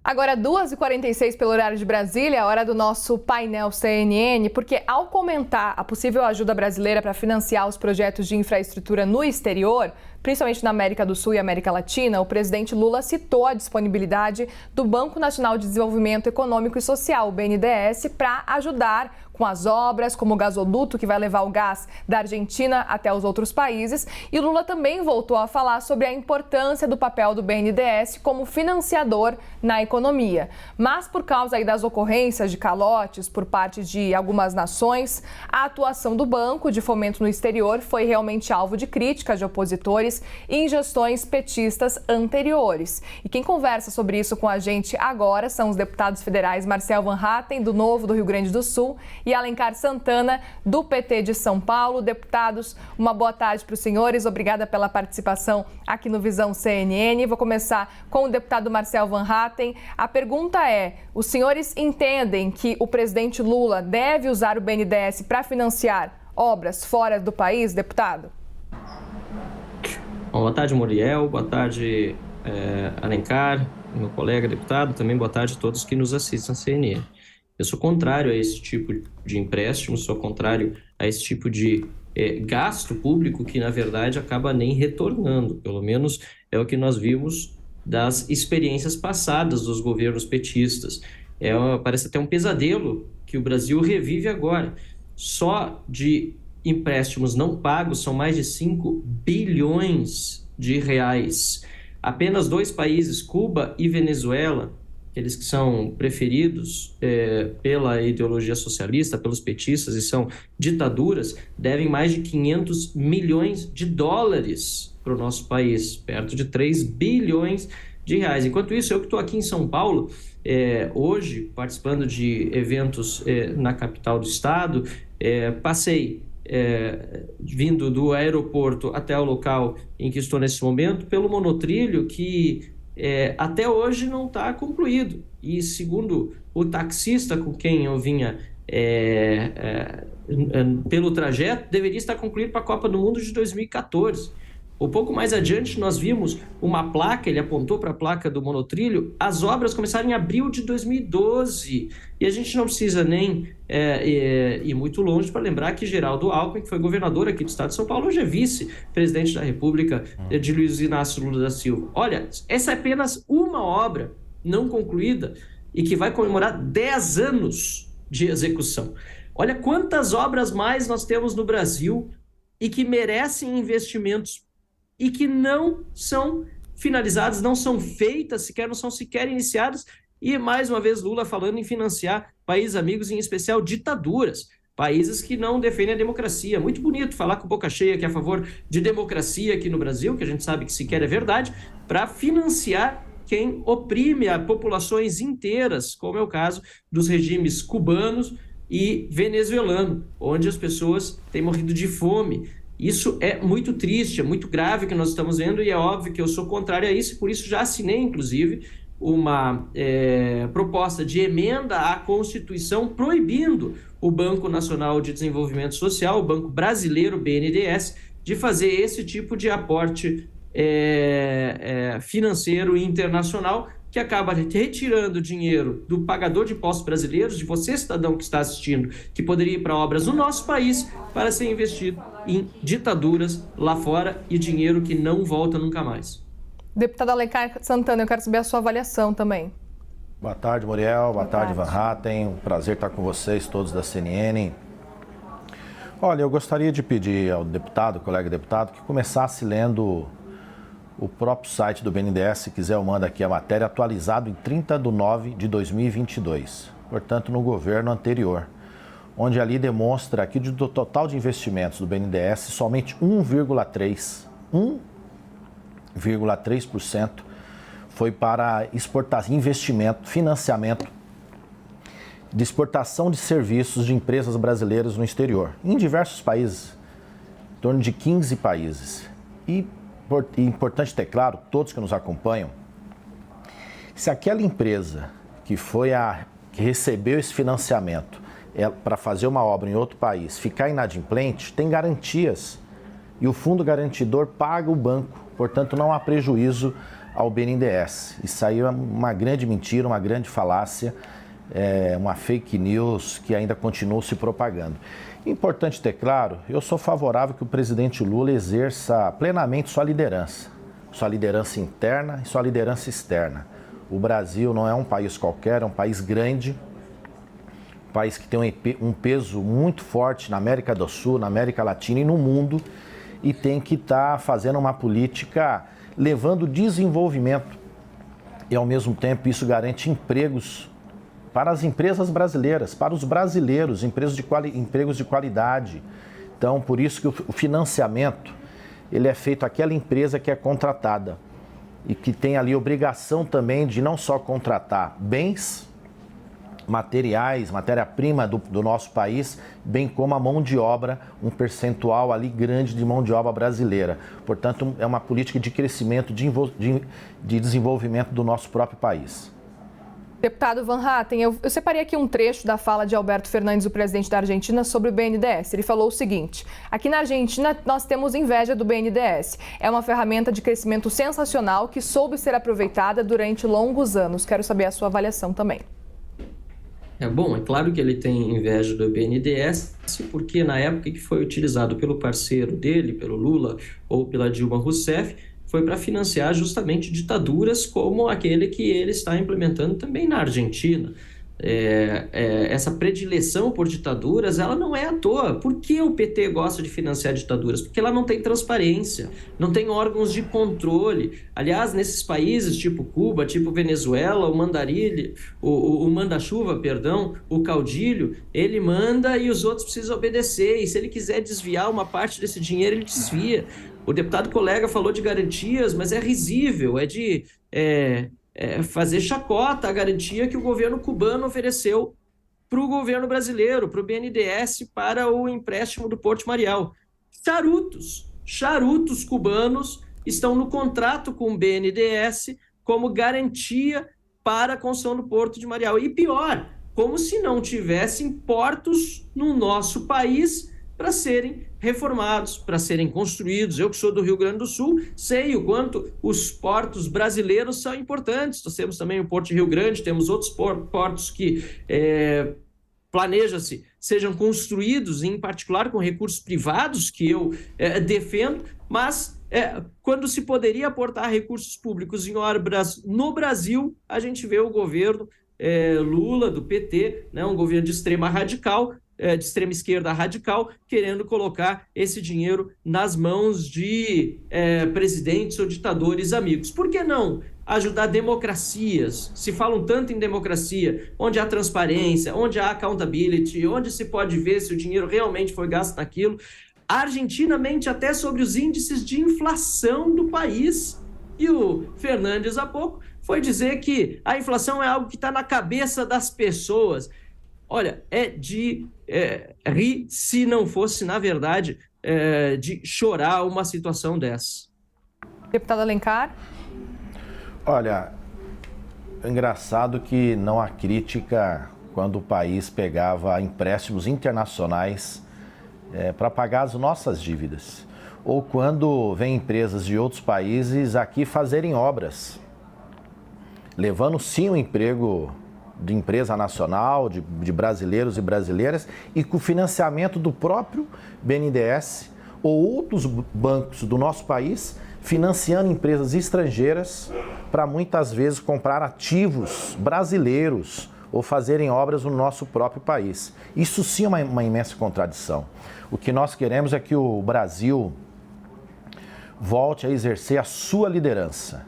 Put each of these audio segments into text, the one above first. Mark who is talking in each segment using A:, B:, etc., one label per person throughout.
A: Agora, 2h46 pelo horário de Brasília, hora do nosso painel CNN, porque ao comentar a possível ajuda brasileira para financiar os projetos de infraestrutura no exterior, principalmente na América do Sul e América Latina, o presidente Lula citou a disponibilidade do Banco Nacional de Desenvolvimento Econômico e Social, o BNDES, para ajudar com as obras, como o gasoduto que vai levar o gás da Argentina até os outros países. E Lula também voltou a falar sobre a importância do papel do BNDES como financiador na economia. Mas por causa aí das ocorrências de calotes por parte de algumas nações, a atuação do Banco de Fomento no exterior foi realmente alvo de críticas de opositores em gestões petistas anteriores. E quem conversa sobre isso com a gente agora são os deputados federais Marcel Van Hatten, do Novo do Rio Grande do Sul, e Alencar Santana, do PT de São Paulo. Deputados, uma boa tarde para os senhores. Obrigada pela participação aqui no Visão CNN. Vou começar com o deputado Marcel Van Hatten. A pergunta é, os senhores entendem que o presidente Lula deve usar o BNDES para financiar obras fora do país, deputado?
B: Boa tarde, Muriel. Boa tarde, Alencar, meu colega deputado. Também boa tarde a todos que nos assistem à CNN. Eu sou contrário a esse tipo de empréstimo, sou contrário a esse tipo de gasto público que, na verdade, acaba nem retornando. Pelo menos é o que nós vimos das experiências passadas dos governos petistas. Parece até um pesadelo que o Brasil revive agora. Só de empréstimos não pagos são mais de 5 bilhões de reais. Apenas 2 países, Cuba e Venezuela, aqueles que são preferidos pela ideologia socialista, pelos petistas e são ditaduras, devem mais de 500 milhões de dólares para o nosso país, perto de 3 bilhões de reais. Enquanto isso, eu que estou aqui em São Paulo, hoje, participando de eventos na capital do estado, passei vindo do aeroporto até o local em que estou nesse momento, pelo monotrilho que até hoje não está concluído. E segundo o taxista com quem eu vinha pelo trajeto, deveria estar concluído para a Copa do Mundo de 2014. Um pouco mais adiante nós vimos uma placa, ele apontou para a placa do monotrilho, as obras começaram em abril de 2012. E a gente não precisa nem ir muito longe para lembrar que Geraldo Alckmin, que foi governador aqui do estado de São Paulo, hoje é vice-presidente da República de Luiz Inácio Lula da Silva. Olha, essa é apenas uma obra não concluída e que vai comemorar 10 anos de execução. Olha quantas obras mais nós temos no Brasil e que merecem investimentos e que não são finalizadas, não são feitas sequer, não são sequer iniciadas. E, mais uma vez, Lula falando em financiar países amigos, em especial ditaduras, países que não defendem a democracia. Muito bonito falar com boca cheia que é a favor de democracia aqui no Brasil, que a gente sabe que sequer é verdade, para financiar quem oprime a populações inteiras, como é o caso dos regimes cubanos e venezuelano, onde as pessoas têm morrido de fome. Isso é muito triste, é muito grave o que nós estamos vendo e é óbvio que eu sou contrário a isso e por isso já assinei, inclusive, uma proposta de emenda à Constituição proibindo o Banco Nacional de Desenvolvimento Social, o Banco Brasileiro, BNDES, de fazer esse tipo de aporte financeiro internacional que acaba retirando dinheiro do pagador de impostos brasileiros, de você, cidadão que está assistindo, que poderia ir para obras no nosso país para ser investido em ditaduras lá fora e dinheiro que não volta nunca mais.
A: Deputado Alencar Santana, eu quero saber a sua avaliação também.
C: Boa tarde, Muriel. Boa tarde, Van Hatten. Um prazer estar com vocês todos da CNN. Olha, eu gostaria de pedir ao deputado, colega deputado, que começasse lendo o próprio site do BNDES, se quiser eu mando aqui a matéria, atualizado em 30/9/2022, portanto no governo anterior, onde ali demonstra que do total de investimentos do BNDES, somente 1,3% foi para exportação, investimento, financiamento de exportação de serviços de empresas brasileiras no exterior, em diversos países, em torno de 15 países. E importante ter claro, todos que nos acompanham, se aquela empresa que recebeu esse financiamento para fazer uma obra em outro país ficar inadimplente, tem garantias e o fundo garantidor paga o banco, portanto não há prejuízo ao BNDES. Isso aí é uma grande mentira, uma grande falácia, uma fake news que ainda continua se propagando. Importante ter claro, eu sou favorável que o presidente Lula exerça plenamente sua liderança interna e sua liderança externa. O Brasil não é um país qualquer, é um país grande, um país que tem um peso muito forte na América do Sul, na América Latina e no mundo, e tem que estar fazendo uma política levando desenvolvimento e, ao mesmo tempo, isso garante empregos para as empresas brasileiras, para os brasileiros, empregos de qualidade. Então, por isso que o financiamento ele é feito àquela empresa que é contratada e que tem ali obrigação também de não só contratar bens materiais, matéria-prima do nosso país, bem como a mão de obra, um percentual ali grande de mão de obra brasileira. Portanto, é uma política de crescimento, de desenvolvimento do nosso próprio país.
A: Deputado Van Hatten, eu separei aqui um trecho da fala de Alberto Fernandes, o presidente da Argentina, sobre o BNDES. Ele falou o seguinte: aqui na Argentina nós temos inveja do BNDES. É uma ferramenta de crescimento sensacional que soube ser aproveitada durante longos anos. Quero saber a sua avaliação também.
B: É claro que ele tem inveja do BNDES, porque na época que foi utilizado pelo parceiro dele, pelo Lula ou pela Dilma Rousseff, foi para financiar justamente ditaduras como aquele que ele está implementando também na Argentina. Essa predileção por ditaduras, ela não é à toa. Por que o PT gosta de financiar ditaduras? Porque ela não tem transparência, não tem órgãos de controle. Aliás, nesses países tipo Cuba, tipo Venezuela, o mandarilho, o manda-chuva, perdão, o caudilho, ele manda e os outros precisam obedecer. E se ele quiser desviar uma parte desse dinheiro, ele desvia. O deputado colega falou de garantias, mas é risível, é de fazer chacota a garantia que o governo cubano ofereceu para o governo brasileiro, para o BNDES, para o empréstimo do Porto de Mariel. Charutos cubanos estão no contrato com o BNDES como garantia para a construção do Porto de Mariel. E pior, como se não tivessem portos no nosso país para serem reformados, para serem construídos. Eu que sou do Rio Grande do Sul, sei o quanto os portos brasileiros são importantes. Nós temos também o Porto de Rio Grande, temos outros portos que planeja-se sejam construídos, em particular com recursos privados, que eu defendo, mas quando se poderia aportar recursos públicos em obras no Brasil, a gente vê o governo Lula, do PT, né, um governo de extrema esquerda radical, querendo colocar esse dinheiro nas mãos de presidentes ou ditadores amigos. Por que não ajudar democracias? Se falam tanto em democracia, onde há transparência, onde há accountability, onde se pode ver se o dinheiro realmente foi gasto naquilo. A Argentina mente até sobre os índices de inflação do país. E o Fernandes, há pouco, foi dizer que a inflação é algo que está na cabeça das pessoas. Olha, é de rir, se não fosse, na verdade, de chorar uma situação dessa.
A: Deputado Alencar?
C: Olha, é engraçado que não há crítica quando o país pegava empréstimos internacionais para pagar as nossas dívidas. Ou quando vem empresas de outros países aqui fazerem obras, levando sim o emprego de empresa nacional, de brasileiros e brasileiras, e com o financiamento do próprio BNDES ou outros bancos do nosso país, financiando empresas estrangeiras para muitas vezes comprar ativos brasileiros ou fazerem obras no nosso próprio país. Isso sim é uma imensa contradição. O que nós queremos é que o Brasil volte a exercer a sua liderança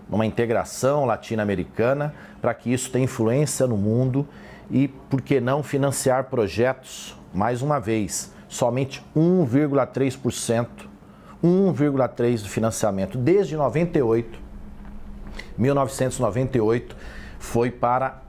C: numa integração latino-americana, para que isso tenha influência no mundo e, por que não, financiar projetos, mais uma vez, somente 1,3% do financiamento desde 1998, foi para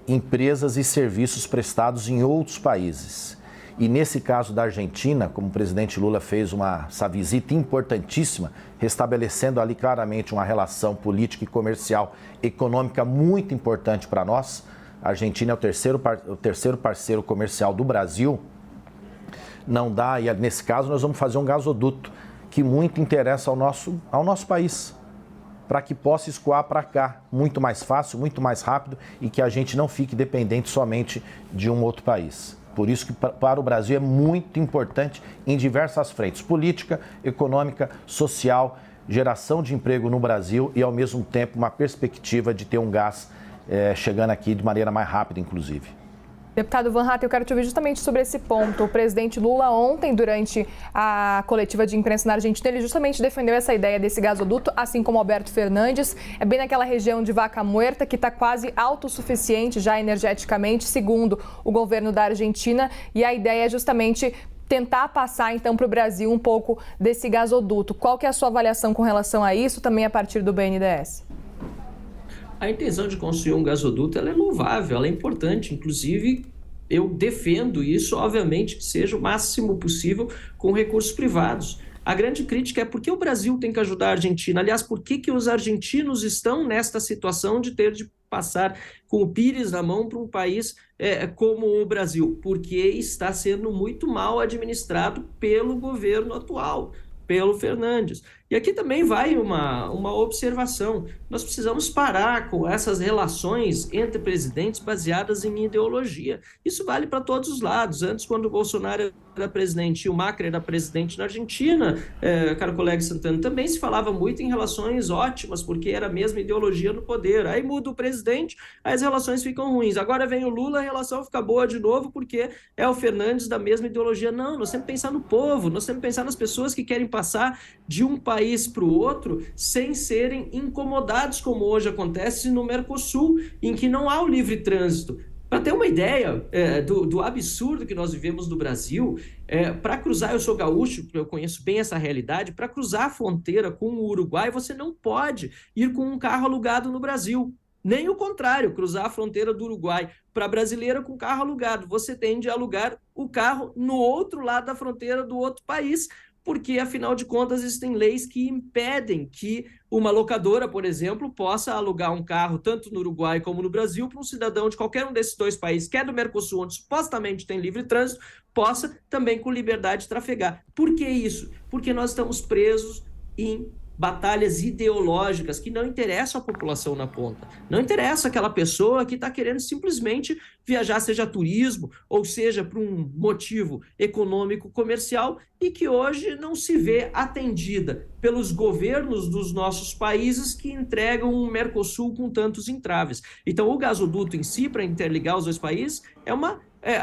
C: empresas e serviços prestados em outros países. E nesse caso da Argentina, como o presidente Lula fez essa visita importantíssima, restabelecendo ali claramente uma relação política e comercial, econômica muito importante para nós. A Argentina é o terceiro parceiro comercial do Brasil. Não dá, e nesse caso nós vamos fazer um gasoduto que muito interessa ao nosso país. para que possa escoar para cá muito mais fácil, muito mais rápido e que a gente não fique dependente somente de um outro país. Por isso que para o Brasil é muito importante em diversas frentes, política, econômica, social, geração de emprego no Brasil e, ao mesmo tempo, uma perspectiva de ter um gás chegando aqui de maneira mais rápida, inclusive.
A: Deputado Van Hatten, eu quero te ouvir justamente sobre esse ponto. O presidente Lula ontem, durante a coletiva de imprensa na Argentina, ele justamente defendeu essa ideia desse gasoduto, assim como Alberto Fernandes. É bem naquela região de Vaca Muerta, que está quase autossuficiente já energeticamente, segundo o governo da Argentina. E a ideia é justamente tentar passar, então, para o Brasil um pouco desse gasoduto. Qual que é a sua avaliação com relação a isso, também a partir do BNDES?
B: A intenção de construir um gasoduto ela é louvável, ela é importante. Inclusive, eu defendo isso, obviamente, que seja o máximo possível com recursos privados. A grande crítica é por que o Brasil tem que ajudar a Argentina. Aliás, por que os argentinos estão nesta situação de ter de passar com o pires na mão para um país como o Brasil? Porque está sendo muito mal administrado pelo governo atual, pelo Fernandes. E aqui também vai uma observação. Nós precisamos parar com essas relações entre presidentes baseadas em ideologia. Isso vale para todos os lados. Antes, quando o Bolsonaro era presidente e o Macri era presidente na Argentina, caro colega Santana, também se falava muito em relações ótimas, porque era a mesma ideologia no poder. Aí muda o presidente, aí as relações ficam ruins. Agora vem o Lula, a relação fica boa de novo, porque é o Fernandes da mesma ideologia. Não, nós temos que pensar no povo, nós temos que pensar nas pessoas que querem passar de um país para o outro sem serem incomodados, como hoje acontece no Mercosul, em que não há o livre trânsito. Para ter uma ideia do absurdo que nós vivemos no Brasil, para cruzar, eu sou gaúcho, eu conheço bem essa realidade, para cruzar a fronteira com o Uruguai, você não pode ir com um carro alugado no Brasil. Nem o contrário, cruzar a fronteira do Uruguai para brasileira com carro alugado. Você tem de alugar o carro no outro lado da fronteira do outro país, porque, afinal de contas, existem leis que impedem que uma locadora, por exemplo, possa alugar um carro tanto no Uruguai como no Brasil para um cidadão de qualquer um desses dois países, que é do Mercosul, onde supostamente tem livre trânsito, possa também com liberdade trafegar. Por que isso? Porque nós estamos presos em batalhas ideológicas que não interessam a população na ponta. Não interessa aquela pessoa que está querendo simplesmente viajar, seja turismo ou seja por um motivo econômico, comercial, e que hoje não se vê atendida pelos governos dos nossos países que entregam um Mercosul com tantos entraves. Então, o gasoduto em si, para interligar os dois países, é uma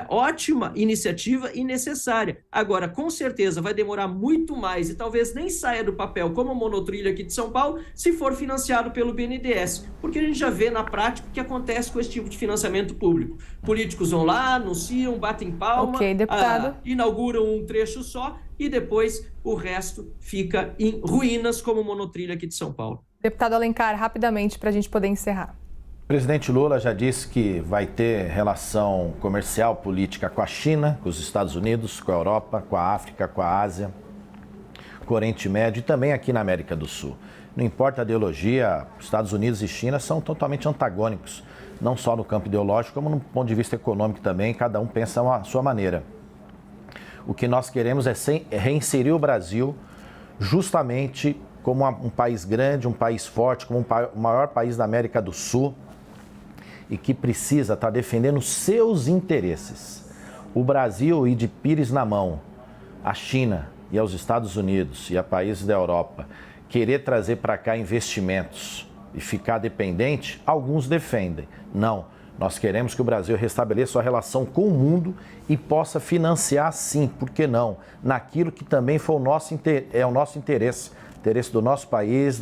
B: ótima iniciativa e necessária. Agora, com certeza, vai demorar muito mais e talvez nem saia do papel como a monotrilho aqui de São Paulo se for financiado pelo BNDES, porque a gente já vê na prática o que acontece com esse tipo de financiamento público. Políticos vão lá, anunciam, batem palma,
A: deputado.
B: Inauguram um trecho só e depois o resto fica em ruínas como o monotrilho aqui de São Paulo.
A: Deputado Alencar, rapidamente para a gente poder encerrar.
C: O presidente Lula já disse que vai ter relação comercial, política com a China, com os Estados Unidos, com a Europa, com a África, com a Ásia, com o Oriente Médio e também aqui na América do Sul. Não importa a ideologia, Estados Unidos e China são totalmente antagônicos, não só no campo ideológico, como no ponto de vista econômico também, cada um pensa a sua maneira. O que nós queremos é reinserir o Brasil justamente como um país grande, um país forte, como o maior país da América do Sul, e que precisa estar defendendo seus interesses. O Brasil ir de pires na mão, a China e aos Estados Unidos e a países da Europa, querer trazer para cá investimentos e ficar dependente, alguns defendem. Não, nós queremos que o Brasil restabeleça sua relação com o mundo e possa financiar sim, por que não, naquilo que também foi o nosso interesse do nosso país,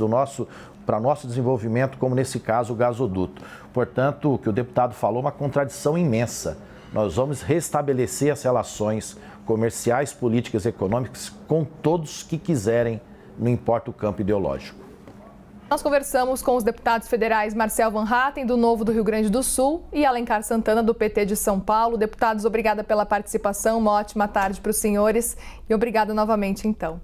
C: para nosso desenvolvimento, como nesse caso o gasoduto. Portanto, o que o deputado falou é uma contradição imensa. Nós vamos restabelecer as relações comerciais, políticas e econômicas com todos que quiserem, não importa o campo ideológico.
A: Nós conversamos com os deputados federais Marcel Van Hatten, do Novo do Rio Grande do Sul, e Alencar Santana, do PT de São Paulo. Deputados, obrigada pela participação, uma ótima tarde para os senhores e obrigada novamente, então.